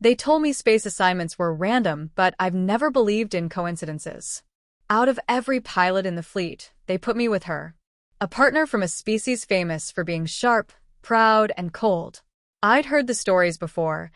They told me space assignments were random, but I've never believed in coincidences. Out of every pilot in the fleet, they put me with her. A partner from a species famous for being sharp, proud, and cold. I'd heard the stories before.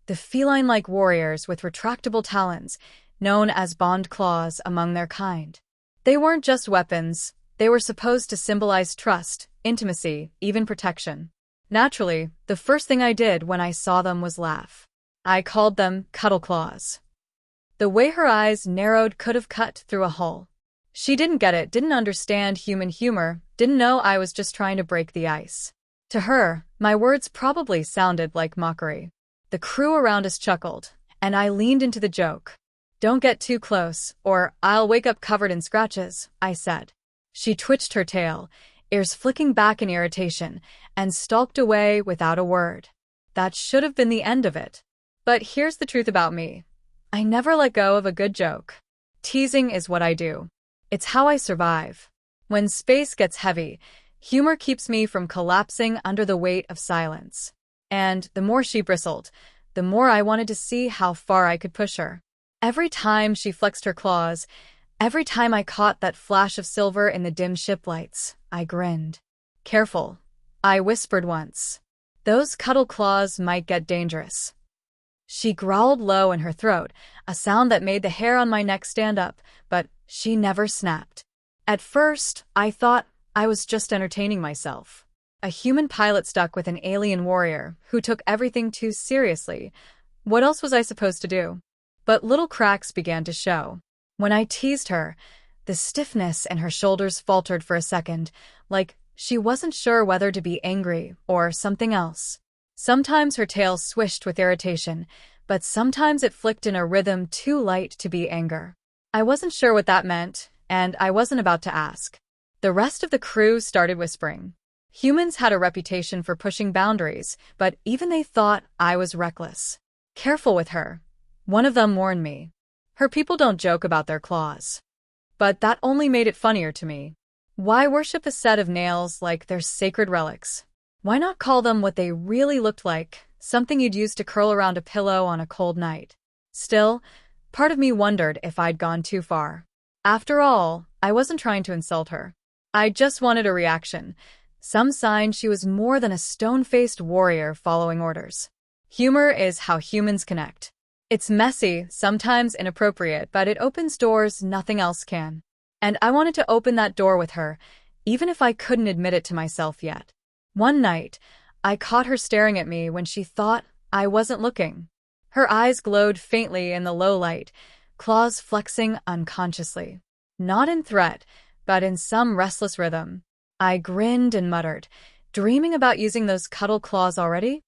The feline-like warriors with retractable talons, known as bond claws among their kind. They weren't just weapons, they were supposed to symbolize trust, intimacy, even protection. Naturally, the first thing I did when I saw them was laugh. I called them Cuddle claws. The way her eyes narrowed could have cut through a hull. She didn't get it, didn't understand human humor, didn't know I was just trying to break the ice. To her, my words probably sounded like mockery. The crew around us chuckled, and I leaned into the joke. "Don't get too close, or I'll wake up covered in scratches," I said. She twitched her tail, ears flicking back in irritation, and stalked away without a word. That should have been the end of it. But here's the truth about me. I never let go of a good joke. Teasing is what I do. It's how I survive. When space gets heavy, humor keeps me from collapsing under the weight of silence. And the more she bristled, the more I wanted to see how far I could push her. Every time she flexed her claws, every time I caught that flash of silver in the dim ship lights, I grinned. "Careful," I whispered once. "Those cuddle claws might get dangerous." She growled low in her throat, a sound that made the hair on my neck stand up, but she never snapped. At first, I thought I was just entertaining myself. A human pilot stuck with an alien warrior who took everything too seriously. What else was I supposed to do? But little cracks began to show. When I teased her, the stiffness in her shoulders faltered for a second, like she wasn't sure whether to be angry or something else. Sometimes her tail swished with irritation, but sometimes it flicked in a rhythm too light to be anger. I wasn't sure what that meant, and I wasn't about to ask. The rest of the crew started whispering. Humans had a reputation for pushing boundaries, but even they thought I was reckless. "Careful with her," one of them warned me. "Her people don't joke about their claws." But that only made it funnier to me. Why worship a set of nails like they're sacred relics? Why not call them what they really looked like, something you'd use to curl around a pillow on a cold night? Still, part of me wondered if I'd gone too far. After all, I wasn't trying to insult her. I just wanted a reaction, some sign she was more than a stone-faced warrior following orders. Humor is how humans connect. It's messy, sometimes inappropriate, but it opens doors nothing else can. And I wanted to open that door with her, even if I couldn't admit it to myself yet. One night, I caught her staring at me when she thought I wasn't looking. Her eyes glowed faintly in the low light, claws flexing unconsciously. Not in threat, but in some restless rhythm. I grinned and muttered, "Dreaming about using those cuddle claws already?"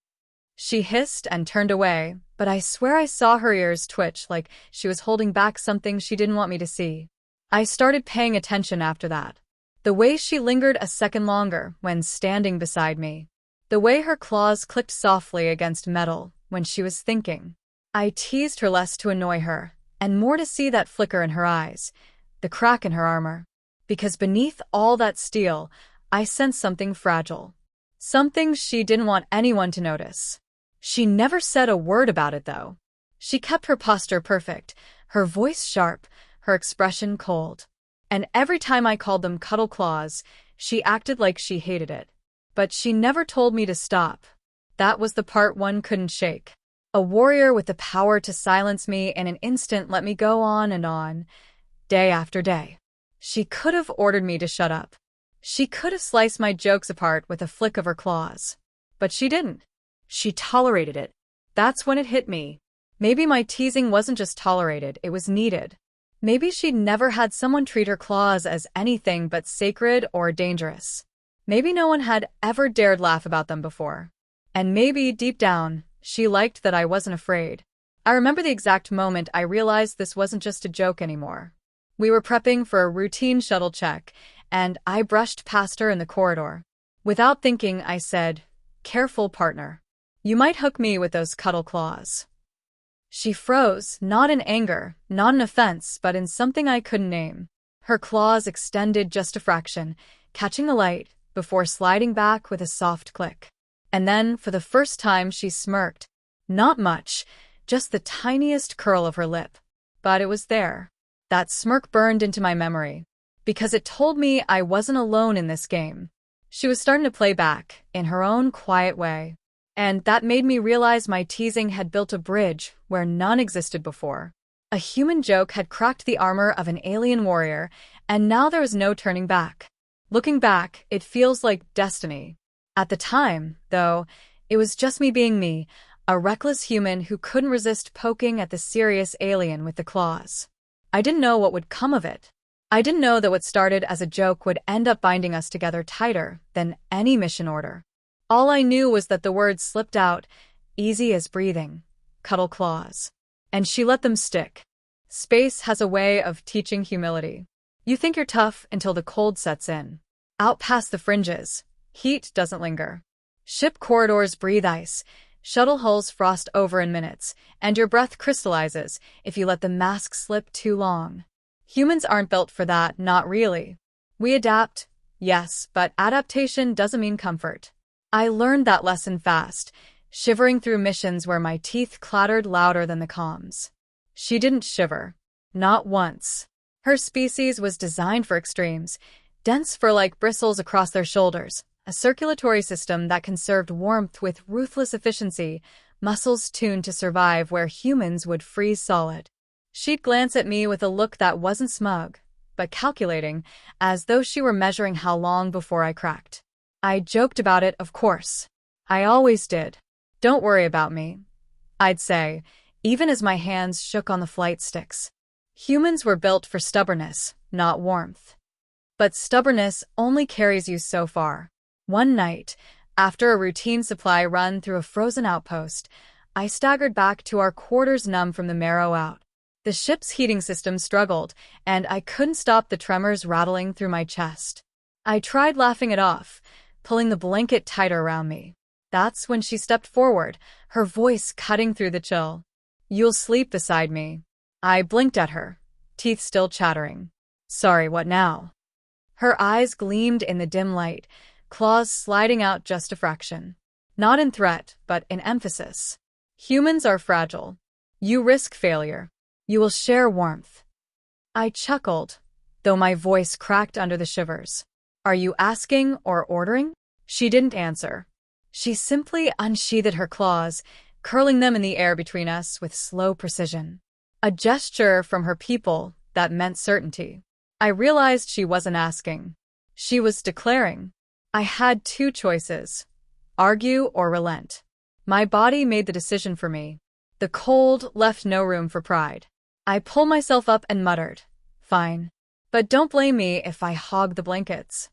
She hissed and turned away, but I swear I saw her ears twitch like she was holding back something she didn't want me to see. I started paying attention after that. The way she lingered a second longer when standing beside me. The way her claws clicked softly against metal when she was thinking. I teased her less to annoy her, and more to see that flicker in her eyes, the crack in her armor. Because beneath all that steel, I sensed something fragile. Something she didn't want anyone to notice. She never said a word about it, though. She kept her posture perfect, her voice sharp, her expression cold. And every time I called them cuddle claws, she acted like she hated it. But she never told me to stop. That was the part one couldn't shake. A warrior with the power to silence me in an instant let me go on, day after day. She could have ordered me to shut up. She could have sliced my jokes apart with a flick of her claws. But she didn't. She tolerated it. That's when it hit me. Maybe my teasing wasn't just tolerated, it was needed. Maybe she'd never had someone treat her claws as anything but sacred or dangerous. Maybe no one had ever dared laugh about them before. And maybe, deep down, she liked that I wasn't afraid. I remember the exact moment I realized this wasn't just a joke anymore. We were prepping for a routine shuttle check, and I brushed past her in the corridor. Without thinking, I said, "Careful, partner. You might hook me with those cuddle claws." She froze, not in anger, not in offense, but in something I couldn't name. Her claws extended just a fraction, catching the light, before sliding back with a soft click. And then, for the first time, she smirked. Not much, just the tiniest curl of her lip. But it was there. That smirk burned into my memory, because it told me I wasn't alone in this game. She was starting to play back, in her own quiet way. And that made me realize my teasing had built a bridge where none existed before. A human joke had cracked the armor of an alien warrior, and now there was no turning back. Looking back, it feels like destiny. At the time, though, it was just me being me, a reckless human who couldn't resist poking at the serious alien with the claws. I didn't know what would come of it. I didn't know that what started as a joke would end up binding us together tighter than any mission order. All I knew was that the words slipped out, easy as breathing, cuddle claws. And she let them stick. Space has a way of teaching humility. You think you're tough until the cold sets in. Out past the fringes, heat doesn't linger. Ship corridors breathe ice, shuttle hulls frost over in minutes, and your breath crystallizes if you let the mask slip too long. Humans aren't built for that, not really. We adapt, yes, but adaptation doesn't mean comfort. I learned that lesson fast, shivering through missions where my teeth clattered louder than the comms. She didn't shiver. Not once. Her species was designed for extremes, dense fur-like bristles across their shoulders, a circulatory system that conserved warmth with ruthless efficiency, muscles tuned to survive where humans would freeze solid. She'd glance at me with a look that wasn't smug, but calculating, as though she were measuring how long before I cracked. I joked about it, of course. I always did. Don't worry about me, I'd say, even as my hands shook on the flight sticks. Humans were built for stubbornness, not warmth. But stubbornness only carries you so far. One night, after a routine supply run through a frozen outpost, I staggered back to our quarters numb from the marrow out. The ship's heating system struggled, and I couldn't stop the tremors rattling through my chest. I tried laughing it off, pulling the blanket tighter around me. That's when she stepped forward, her voice cutting through the chill. "You'll sleep beside me." I blinked at her, teeth still chattering. "Sorry, what now?" Her eyes gleamed in the dim light, claws sliding out just a fraction. Not in threat, but in emphasis. Humans are fragile. You risk failure. You will share warmth. I chuckled, though my voice cracked under the shivers. "Are you asking or ordering?" She didn't answer. She simply unsheathed her claws, curling them in the air between us with slow precision. A gesture from her people that meant certainty. I realized she wasn't asking. She was declaring. I had two choices: argue or relent. My body made the decision for me. The cold left no room for pride. I pulled myself up and muttered, "Fine. But don't blame me if I hog the blankets."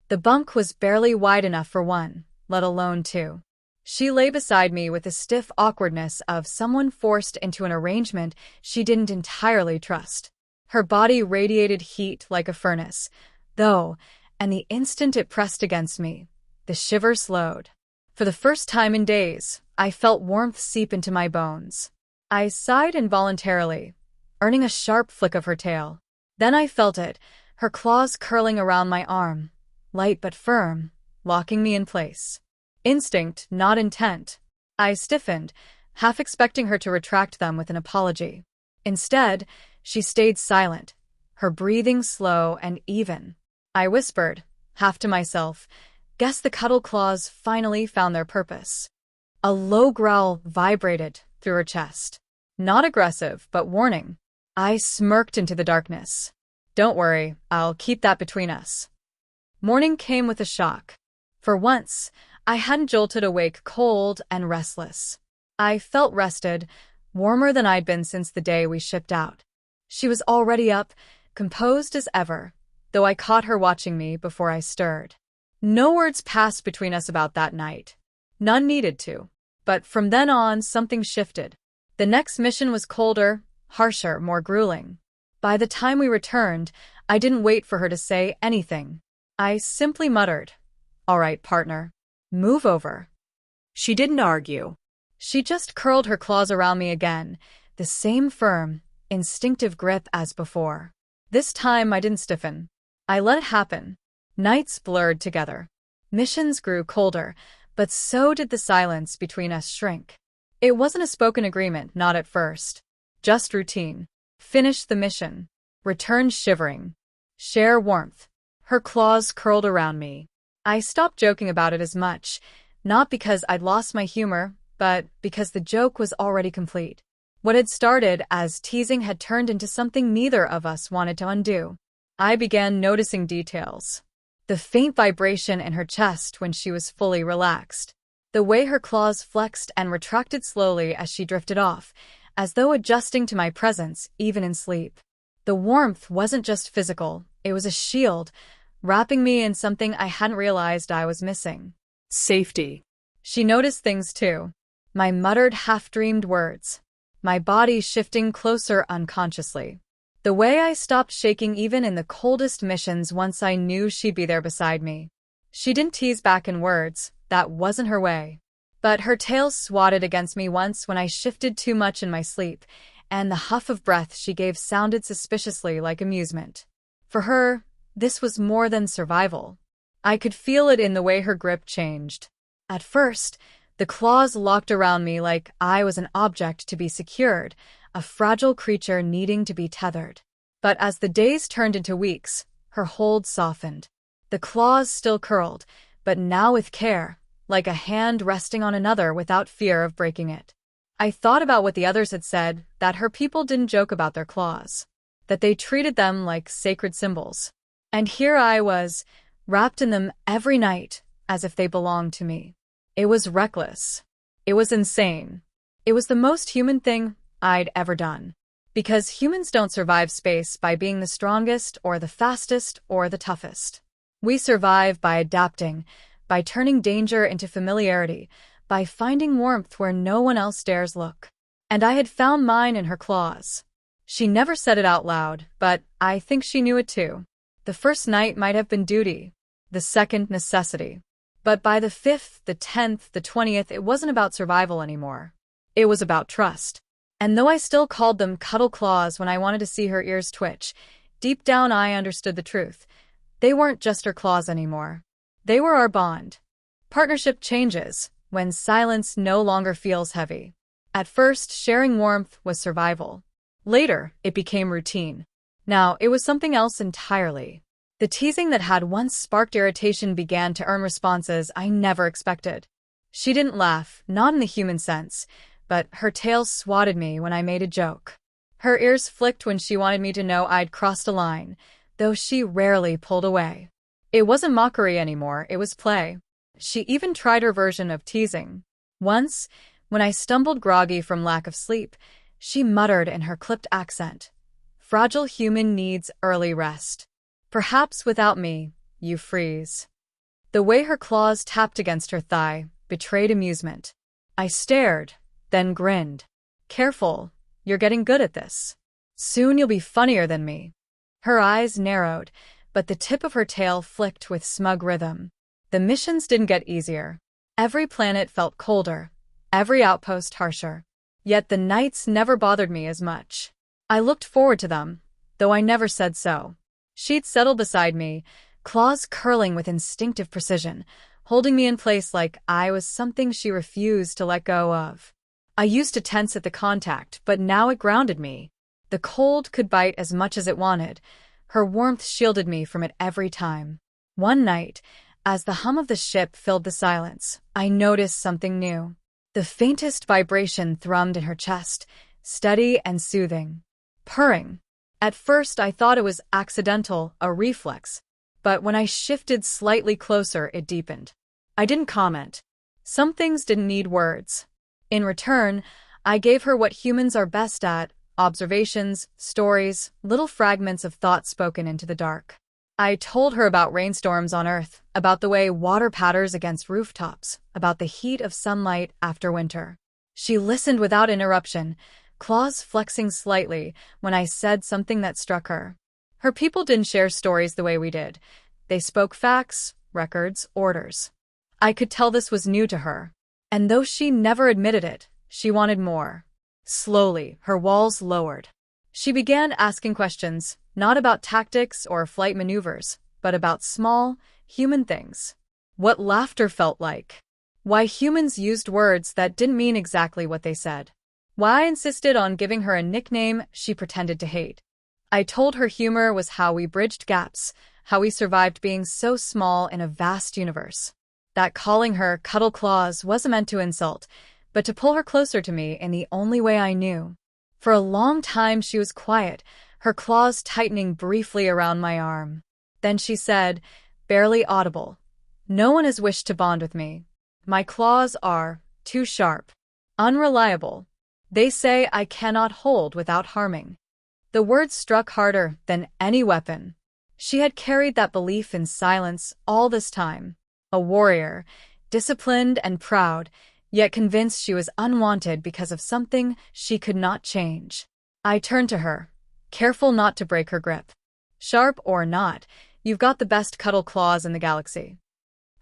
The bunk was barely wide enough for one, let alone two. She lay beside me with the stiff awkwardness of someone forced into an arrangement she didn't entirely trust. Her body radiated heat like a furnace, though, and the instant it pressed against me, the shiver slowed. For the first time in days, I felt warmth seep into my bones. I sighed involuntarily, earning a sharp flick of her tail. Then I felt it, her claws curling around my arm, light but firm, locking me in place. Instinct, not intent. I stiffened, half expecting her to retract them with an apology. Instead, she stayed silent, her breathing slow and even. I whispered, half to myself, "Guess the cuddle claws finally found their purpose." A low growl vibrated through her chest. Not aggressive, but warning. I smirked into the darkness. "Don't worry, I'll keep that between us." Morning came with a shock. For once, I hadn't jolted awake cold and restless. I felt rested, warmer than I'd been since the day we shipped out. She was already up, composed as ever, though I caught her watching me before I stirred. No words passed between us about that night. None needed to. But from then on, something shifted. The next mission was colder, harsher, more grueling. By the time we returned, I didn't wait for her to say anything. I simply muttered, "All right, partner. Move over." She didn't argue. She just curled her claws around me again, the same firm, instinctive grip as before. This time I didn't stiffen. I let it happen. Nights blurred together. Missions grew colder, but so did the silence between us shrink. It wasn't a spoken agreement, not at first. Just routine. Finish the mission. Return shivering. Share warmth. Her claws curled around me. I stopped joking about it as much, not because I'd lost my humor, but because the joke was already complete. What had started as teasing had turned into something neither of us wanted to undo. I began noticing details. The faint vibration in her chest when she was fully relaxed. The way her claws flexed and retracted slowly as she drifted off, as though adjusting to my presence, even in sleep. The warmth wasn't just physical, it was a shield, wrapping me in something I hadn't realized I was missing. Safety. She noticed things too. My muttered, half-dreamed words. My body shifting closer unconsciously. The way I stopped shaking even in the coldest missions once I knew she'd be there beside me. She didn't tease back in words, that wasn't her way. But her tail swatted against me once when I shifted too much in my sleep, and the huff of breath she gave sounded suspiciously like amusement. For her, this was more than survival. I could feel it in the way her grip changed. At first, the claws locked around me like I was an object to be secured, a fragile creature needing to be tethered. But as the days turned into weeks, her hold softened. The claws still curled, but now with care, like a hand resting on another without fear of breaking it. I thought about what the others had said, that her people didn't joke about their claws, that they treated them like sacred symbols. And here I was, wrapped in them every night, as if they belonged to me. It was reckless. It was insane. It was the most human thing I'd ever done. Because humans don't survive space by being the strongest or the fastest or the toughest. We survive by adapting, by turning danger into familiarity, by finding warmth where no one else dares look. And I had found mine in her claws. She never said it out loud, but I think she knew it too. The first night might have been duty, the second necessity. But by the 5th, the 10th, the 20th, it wasn't about survival anymore. It was about trust. And though I still called them cuddle claws when I wanted to see her ears twitch, deep down I understood the truth. They weren't just her claws anymore. They were our bond. Partnership changes when silence no longer feels heavy. At first, sharing warmth was survival. Later, it became routine. Now, it was something else entirely. The teasing that had once sparked irritation began to earn responses I never expected. She didn't laugh, not in the human sense, but her tail swatted me when I made a joke. Her ears flicked when she wanted me to know I'd crossed a line, though she rarely pulled away. It wasn't mockery anymore, it was play. She even tried her version of teasing. Once, when I stumbled groggy from lack of sleep, she muttered in her clipped accent, "Fragile human needs early rest. Perhaps without me, you freeze." The way her claws tapped against her thigh betrayed amusement. I stared, then grinned. "Careful, you're getting good at this. Soon you'll be funnier than me." Her eyes narrowed, but the tip of her tail flicked with smug rhythm. The missions didn't get easier. Every planet felt colder, every outpost harsher. Yet the nights never bothered me as much. I looked forward to them, though I never said so. She'd settle beside me, claws curling with instinctive precision, holding me in place like I was something she refused to let go of. I used to tense at the contact, but now it grounded me. The cold could bite as much as it wanted. Her warmth shielded me from it every time. One night, as the hum of the ship filled the silence, I noticed something new. The faintest vibration thrummed in her chest, steady and soothing. Purring. At first I thought it was accidental, a reflex, but when I shifted slightly closer it deepened. I didn't comment. Some things didn't need words. In return, I gave her what humans are best at, observations, stories, little fragments of thought spoken into the dark. I told her about rainstorms on Earth, about the way water patters against rooftops, about the heat of sunlight after winter. She listened without interruption, claws flexing slightly when I said something that struck her. Her people didn't share stories the way we did. They spoke facts, records, orders. I could tell this was new to her. And though she never admitted it, she wanted more. Slowly, her walls lowered. She began asking questions, not about tactics or flight maneuvers, but about small, human things. What laughter felt like. Why humans used words that didn't mean exactly what they said. Why I insisted on giving her a nickname she pretended to hate. I told her humor was how we bridged gaps, how we survived being so small in a vast universe. That calling her Cuddle Claws wasn't meant to insult, but to pull her closer to me in the only way I knew. For a long time she was quiet, her claws tightening briefly around my arm. Then she said, barely audible, "No one has wished to bond with me. My claws are too sharp, unreliable. They say I cannot hold without harming." The words struck harder than any weapon. She had carried that belief in silence all this time. A warrior, disciplined and proud, yet convinced she was unwanted because of something she could not change. I turned to her, careful not to break her grip. "Sharp or not, you've got the best cuddle claws in the galaxy."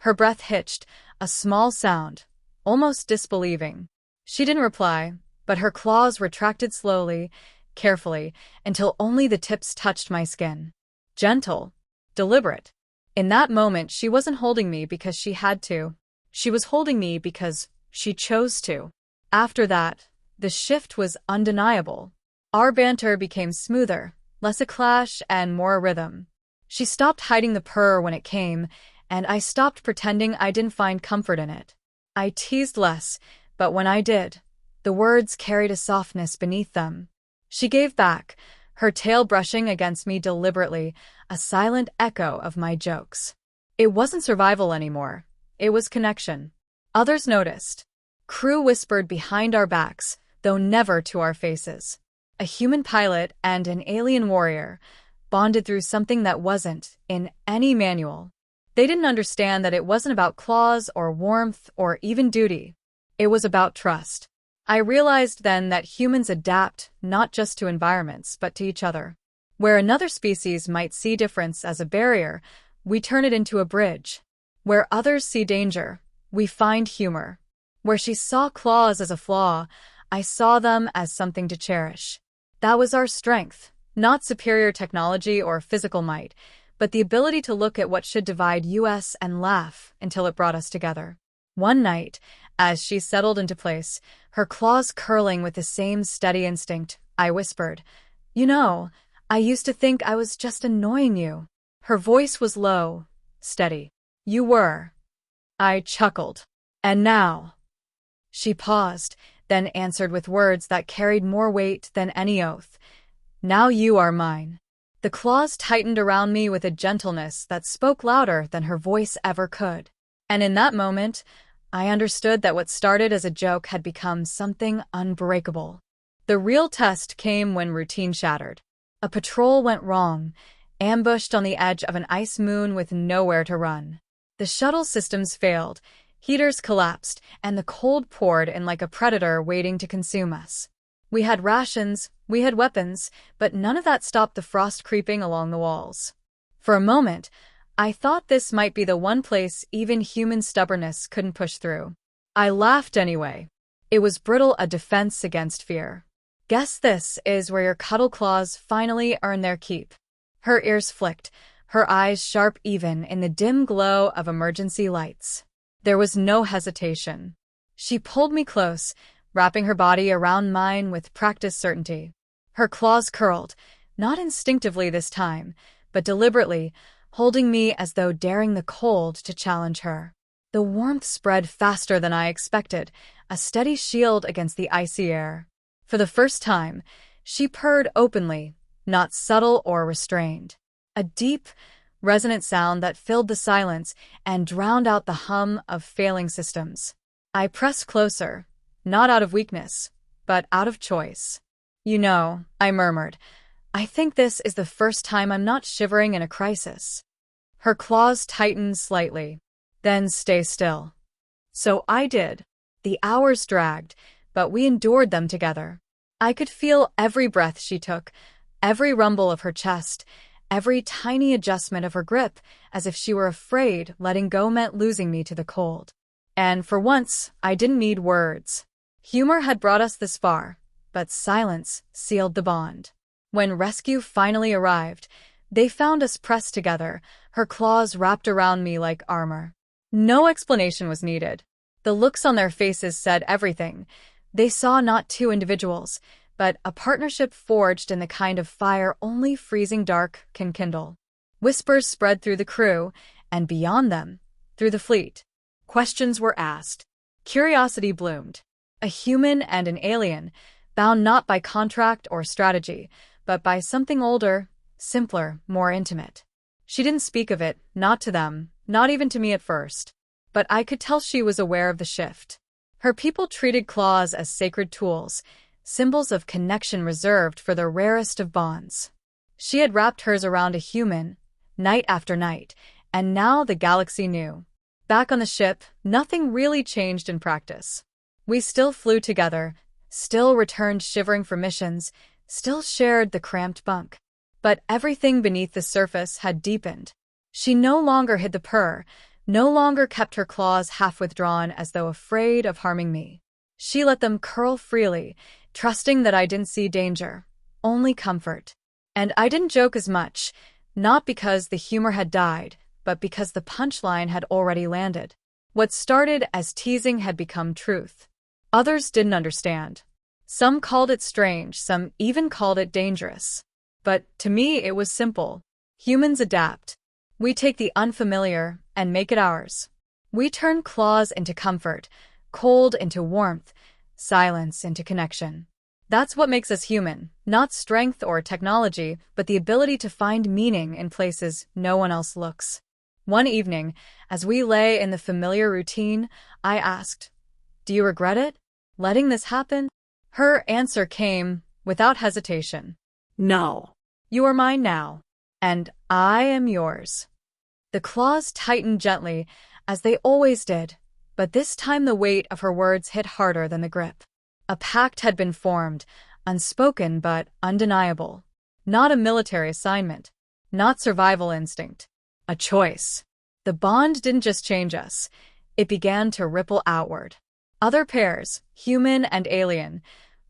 Her breath hitched, a small sound, almost disbelieving. She didn't reply, but her claws retracted slowly, carefully, until only the tips touched my skin. Gentle, deliberate. In that moment, she wasn't holding me because she had to. She was holding me because she chose to. After that, the shift was undeniable. Our banter became smoother, less a clash and more a rhythm. She stopped hiding the purr when it came, and I stopped pretending I didn't find comfort in it. I teased less, but when I did, the words carried a softness beneath them. She gave back, her tail brushing against me deliberately, a silent echo of my jokes. It wasn't survival anymore. It was connection. Others noticed. Crew whispered behind our backs, though never to our faces. A human pilot and an alien warrior bonded through something that wasn't in any manual. They didn't understand that it wasn't about claws or warmth or even duty. It was about trust. I realized then that humans adapt not just to environments but to each other. Where another species might see difference as a barrier, we turn it into a bridge. Where others see danger, we find humor. Where she saw claws as a flaw, I saw them as something to cherish. That was our strength, not superior technology or physical might, but the ability to look at what should divide us and laugh until it brought us together. One night, as she settled into place, her claws curling with the same steady instinct, I whispered, "You know, I used to think I was just annoying you." Her voice was low, steady. "You were." I chuckled. "And now?" She paused, then answered with words that carried more weight than any oath. "Now you are mine." The claws tightened around me with a gentleness that spoke louder than her voice ever could. And in that moment, I understood that what started as a joke had become something unbreakable. The real test came when routine shattered. A patrol went wrong, ambushed on the edge of an ice moon with nowhere to run. The shuttle systems failed, heaters collapsed, and the cold poured in like a predator waiting to consume us. We had rations, we had weapons, but none of that stopped the frost creeping along the walls. For a moment, I thought this might be the one place even human stubbornness couldn't push through. I laughed anyway. It was brittle, a defense against fear. "Guess this is where your cuddle claws finally earn their keep." Her ears flicked, her eyes sharp even in the dim glow of emergency lights. There was no hesitation. She pulled me close, wrapping her body around mine with practiced certainty. Her claws curled, not instinctively this time, but deliberately, holding me as though daring the cold to challenge her. The warmth spread faster than I expected, a steady shield against the icy air. For the first time, she purred openly, not subtle or restrained. A deep, resonant sound that filled the silence and drowned out the hum of failing systems. I pressed closer, not out of weakness, but out of choice. "You know," I murmured, "I think this is the first time I'm not shivering in a crisis." Her claws tightened slightly. "Then stay still." So I did. The hours dragged, but we endured them together. I could feel every breath she took, every rumble of her chest, every tiny adjustment of her grip, as if she were afraid letting go meant losing me to the cold. And for once, I didn't need words. Humor had brought us this far, but silence sealed the bond. When rescue finally arrived, they found us pressed together, her claws wrapped around me like armor. No explanation was needed. The looks on their faces said everything. They saw not two individuals, but a partnership forged in the kind of fire only freezing dark can kindle. Whispers spread through the crew, and beyond them, through the fleet. Questions were asked. Curiosity bloomed. A human and an alien, bound not by contract or strategy, but by something older, simpler, more intimate. She didn't speak of it, not to them, not even to me at first. But I could tell she was aware of the shift. Her people treated claws as sacred tools, symbols of connection reserved for the rarest of bonds. She had wrapped hers around a human, night after night, and now the galaxy knew. Back on the ship, nothing really changed in practice. We still flew together, still returned shivering for missions, still shared the cramped bunk. But everything beneath the surface had deepened. She no longer hid the purr, no longer kept her claws half withdrawn as though afraid of harming me. She let them curl freely, trusting that I didn't see danger, only comfort. And I didn't joke as much, not because the humor had died, but because the punchline had already landed. What started as teasing had become truth. Others didn't understand. Some called it strange, some even called it dangerous. But to me it was simple. Humans adapt. We take the unfamiliar and make it ours. We turn claws into comfort, cold into warmth, silence into connection. That's what makes us human, not strength or technology, but the ability to find meaning in places no one else looks. One evening, as we lay in the familiar routine, I asked, "Do you regret it? Letting this happen?" Her answer came, without hesitation. "No. You are mine now, and I am yours." The claws tightened gently, as they always did, but this time the weight of her words hit harder than the grip. A pact had been formed, unspoken but undeniable. Not a military assignment, not survival instinct, a choice. The bond didn't just change us, it began to ripple outward. Other pairs, human and alien,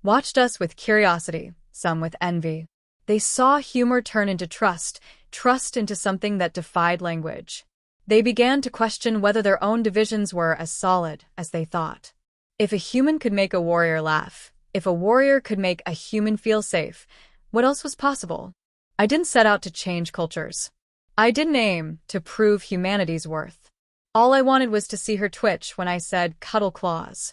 watched us with curiosity, some with envy. They saw humor turn into trust, trust into something that defied language. They began to question whether their own divisions were as solid as they thought. If a human could make a warrior laugh, if a warrior could make a human feel safe, what else was possible? I didn't set out to change cultures. I didn't aim to prove humanity's worth. All I wanted was to see her twitch when I said cuddle claws.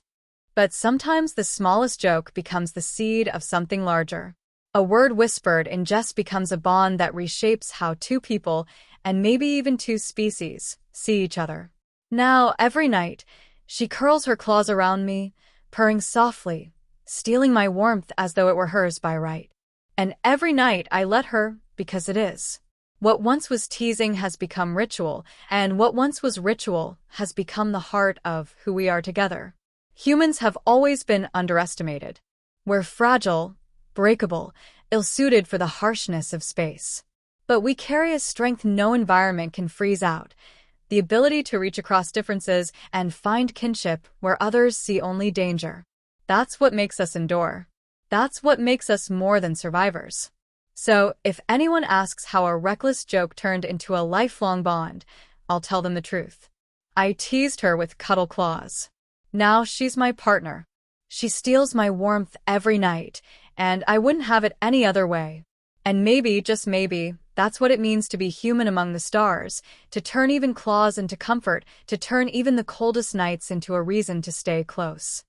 But sometimes the smallest joke becomes the seed of something larger. A word whispered in jest becomes a bond that reshapes how two people, and maybe even two species, see each other. Now, every night, she curls her claws around me, purring softly, stealing my warmth as though it were hers by right. And every night I let her, because it is. What once was teasing has become ritual, and what once was ritual has become the heart of who we are together. Humans have always been underestimated. We're fragile, breakable, ill-suited for the harshness of space. But we carry a strength no environment can freeze out, the ability to reach across differences and find kinship where others see only danger. That's what makes us endure. That's what makes us more than survivors. So, if anyone asks how a reckless joke turned into a lifelong bond, I'll tell them the truth. I teased her with cuddle claws. Now she's my partner. She steals my warmth every night, and I wouldn't have it any other way. And maybe, just maybe, that's what it means to be human among the stars, to turn even claws into comfort, to turn even the coldest nights into a reason to stay close.